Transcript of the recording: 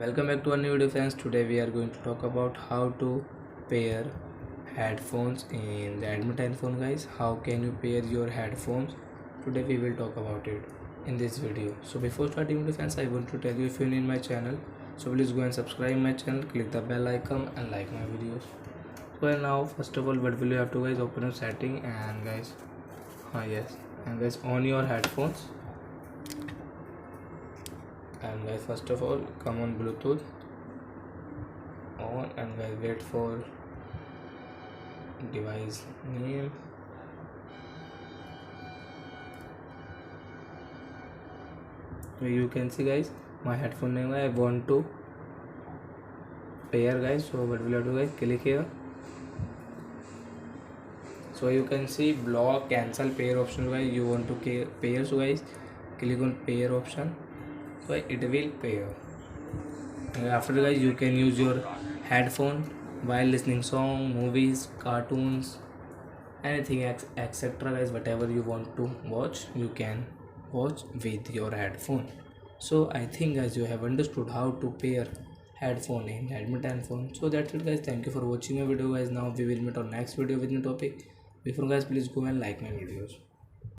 Welcome back to a new video, friends. Today we are going to talk about how to pair headphones in Redmi phone, guys. How can you pair your headphones? Today we will talk about it in this video. So before starting video, friends, I want to tell you, if you're new in my channel, so please go and subscribe my channel, click the bell icon and like my videos. So now first of all, what will you have to, guys? Open your setting and guys, on your headphones. And guys, first of all, come on Bluetooth on, and guys wait for device name. So you can see, guys, my headphone name. I want to pair, guys. So what will I do, guys? Click here. So you can see block, cancel, pair option, guys. You want to pair, so guys click on pair option. So it will pair. And after, guys, you can use your headphone while listening song, movies, cartoons, anything etc, guys. Whatever you want to watch, you can watch with your headphone. So I think, guys, you have understood how to pair headphone in Redmi phone. So that's it, guys. Thank you for watching my video, guys. Now we will meet on next video with new topic. Before, guys, please go and like my videos.